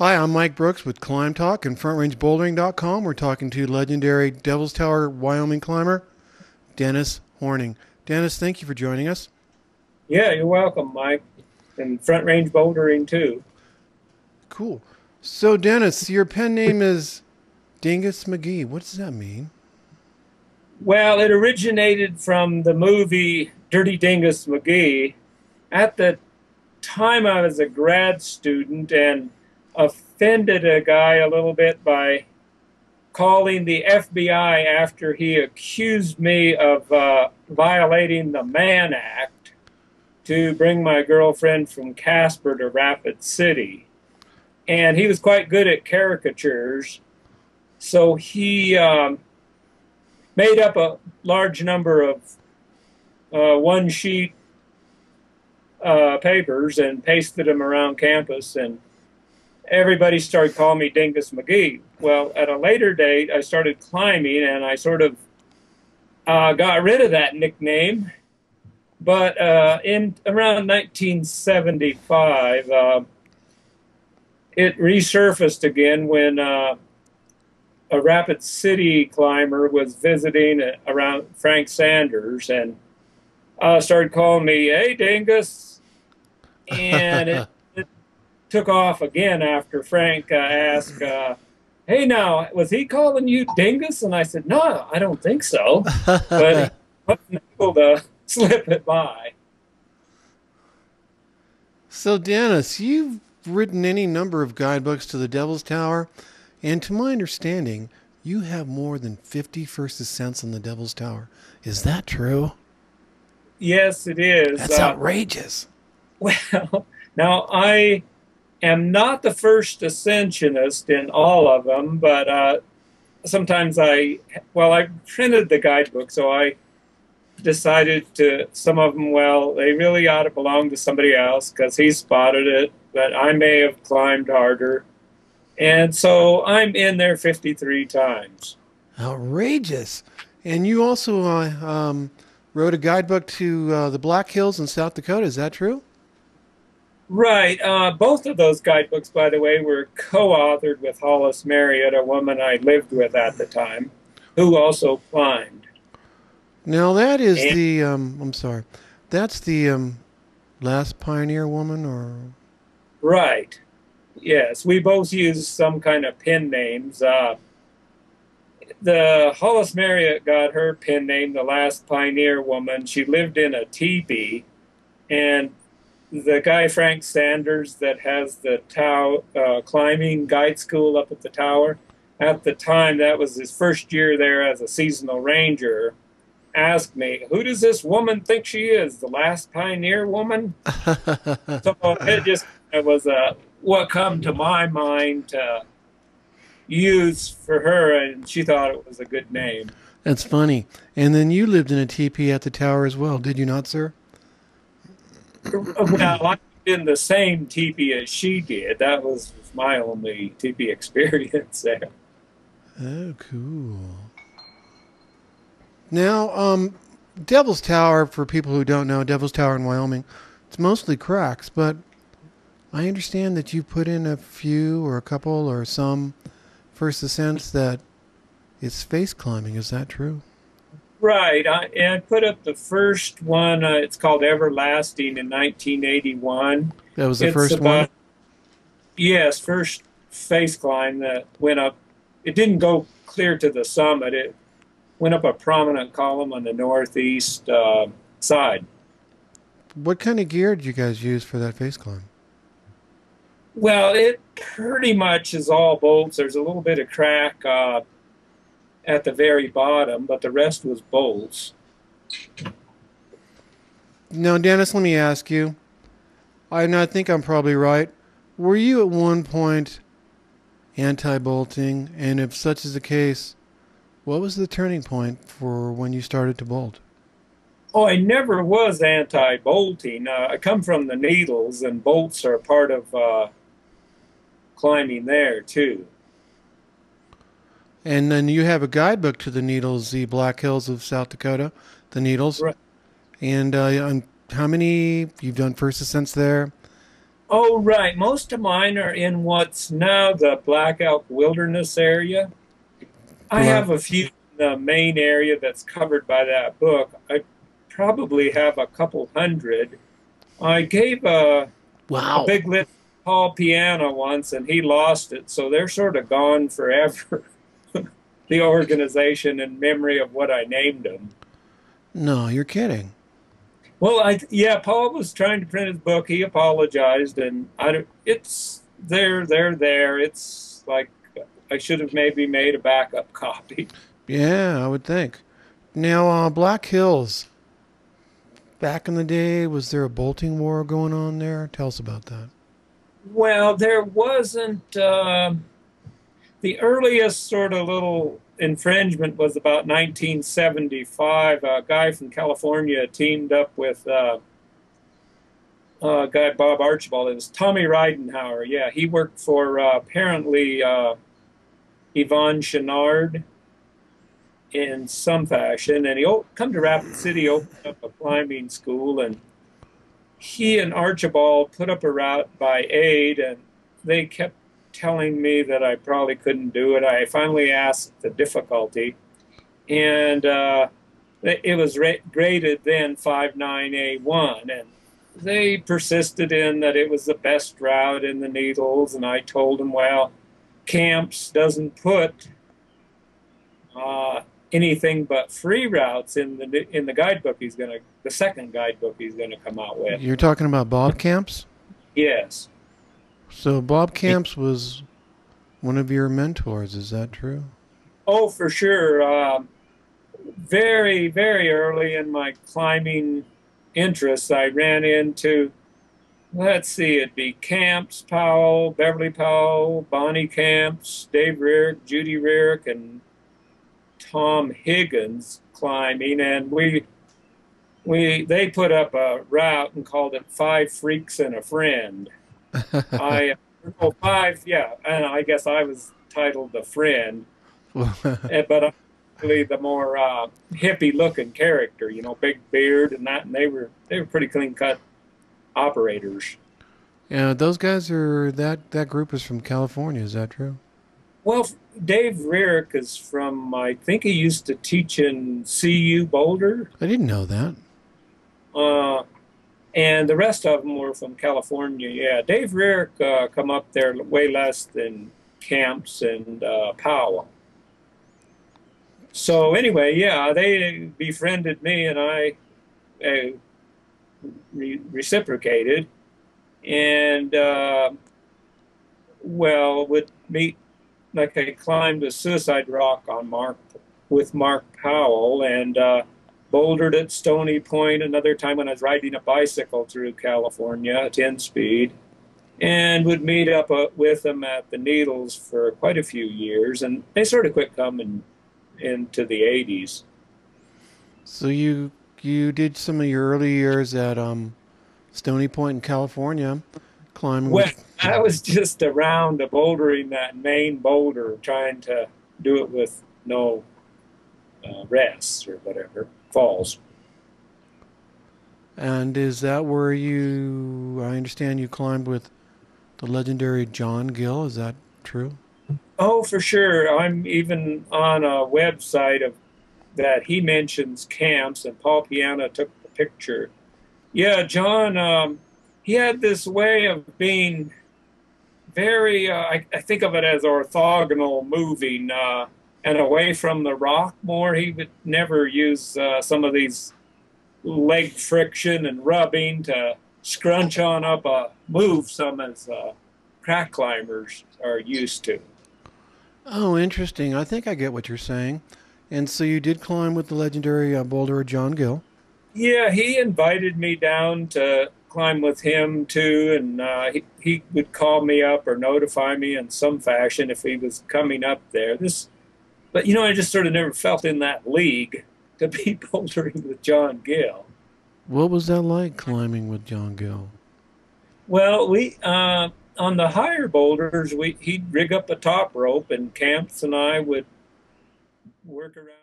Hi, I'm Mike Brooks with Climb Talk and FrontRangeBouldering.com. We're talking to legendary Devil's Tower, Wyoming climber, Dennis Horning. Dennis, thank you for joining us. Yeah, you're welcome, Mike. And Front Range Bouldering, too. Cool. So, Dennis, your pen name is Dingus McGee. What does that mean? Well, it originated from the movie Dirty Dingus McGee. At the time, I was a grad student and offended a guy a little bit by calling the FBI after he accused me of violating the Mann Act to bring my girlfriend from Casper to Rapid City. And he was quite good at caricatures, so he made up a large number of one-sheet papers and pasted them around campus, and everybody started calling me Dingus McGee. Well, at a later date, I started climbing, and I sort of got rid of that nickname. But in around 1975, it resurfaced again when a Rapid City climber was visiting around Frank Sanders and started calling me, "Hey, Dingus." And it took off again after Frank asked, "Hey, now, was he calling you Dingus?" And I said, "No, I don't think so." But he wasn't able to slip it by. So, Dennis, you've written any number of guidebooks to the Devil's Tower, and to my understanding, you have more than 50 first ascents on the Devil's Tower. Is that true? Yes, it is. That's outrageous. Well, now I am not the first ascensionist in all of them, but sometimes I printed the guidebook, so I decided to, some of them, well, they really ought to belong to somebody else because he spotted it, but I may have climbed harder. And so I'm in there 53 times. Outrageous. And you also wrote a guidebook to the Black Hills in South Dakota. Is that true? Right. Both of those guidebooks, by the way, were co-authored with Hollis Marriott, a woman I lived with at the time, who also climbed. Now that is I'm sorry, that's the last pioneer woman, or? Right. Yes, we both use some kind of pen names. The Hollis Marriott got her pen name, the last pioneer woman. She lived in a teepee, and the guy Frank Sanders that has the climbing guide school up at the tower, at the time, that was his first year there as a seasonal ranger, asked me, "Who does this woman think she is, the last pioneer woman?" So it was what come to my mind to use for her, and she thought it was a good name. That's funny. And then you lived in a teepee at the tower as well, did you not, sir? Well, I lived in the same teepee as she did. That was my only teepee experience there. Oh, cool. Now, Devil's Tower, for people who don't know, Devil's Tower in Wyoming, it's mostly cracks, but I understand that you put in a few or a couple or some first ascents that it's face climbing. Is that true? Right. I put up the first one. It's called Everlasting in 1981. That was the first one? Yes, first face climb that went up. It didn't go clear to the summit. It went up a prominent column on the northeast side. What kind of gear did you guys use for that face climb? Well, it pretty much is all bolts. There's a little bit of crack at the very bottom, but the rest was bolts. Now, Dennis, let me ask you. I think I'm probably right. Were you at one point anti-bolting? And if such is the case, what was the turning point for when you started to bolt? Oh, I never was anti-bolting. I come from the Needles, and bolts are part of climbing there, too. And then you have a guidebook to the Needles, the Black Hills of South Dakota, the Needles. Right. And how many, you've done first ascents there? Oh, right. Most of mine are in what's now the Black Elk Wilderness area. I Black. have a few in the main area that's covered by that book. I probably have a couple hundred. I gave a Wow. big list to Paul Piano once, and he lost it, so they're sort of gone forever. The organization in memory of what I named them. No, you're kidding. Well, yeah, Paul was trying to print his book. He apologized, and it's there. It's like I should have maybe made a backup copy. Yeah, I would think. Now, Black Hills. Back in the day, was there a bolting war going on there? Tell us about that. Well, there wasn't. The earliest sort of little infringement was about 1975. A guy from California teamed up with a guy, Bob Archibald. It was Tommy Ridenhour. Yeah, he worked for apparently Yvonne Chenard in some fashion. And he come to Rapid City, opened up a climbing school, and he and Archibald put up a route by aid, and they kept telling me that I probably couldn't do it. I finally asked the difficulty, and it was graded then 59A1, and they persisted in that it was the best route in the Needles, and I told them, well, Camps doesn't put anything but free routes in the guidebook the second guidebook he's gonna come out with. You're talking about Bob Camps? Yes. So Bob Camps was one of your mentors, is that true? Oh, for sure. Very, very early in my climbing interests, I ran into, let's see, it'd be Camps, Powell, Beverly Powell, Bonnie Camps, Dave Rearick, Judy Rearick, and Tom Higgins climbing, and they put up a route and called it Five Freaks and a Friend. I oh, five, yeah, and I guess I was titled the friend, but I'm really the more hippie looking character, big beard and that, and they were pretty clean cut operators. Yeah, those guys are that group is from California, is that true? Well, Dave Rearick is from, I think he used to teach in CU Boulder. I didn't know that. Uh, and the rest of them were from California. Yeah, Dave Rearick come up there way less than Camps and Powell. So anyway, yeah, they befriended me, and I reciprocated, and well, would meet, like I climbed a suicide rock with Mark Powell, and bouldered at Stony Point another time when I was riding a bicycle through California at 10 speed, and would meet up with them at the Needles for quite a few years, and they sort of quit coming into the 80s. So you did some of your early years at Stony Point in California, climbing Well, with. I was just around bouldering that main boulder, trying to do it with no rests or whatever, falls. And is that where I understand you climbed with the legendary John Gill, is that true? Oh, for sure. I'm even on a website that he mentions camps, and Paul Piana took the picture. Yeah, John, he had this way of being very, I think of it as orthogonal moving and away from the rock more. He would never use some of these leg friction and rubbing to scrunch on up a move some as crack climbers are used to. Oh, interesting. I think I get what you're saying. And so you did climb with the legendary boulderer John Gill. Yeah, he invited me down to climb with him too, and he would call me up or notify me in some fashion if he was coming up there. But I just sort of never felt in that league to be bouldering with John Gill. What was that like climbing with John Gill? Well, we on the higher boulders, he'd rig up a top rope, and Camps and I would work around.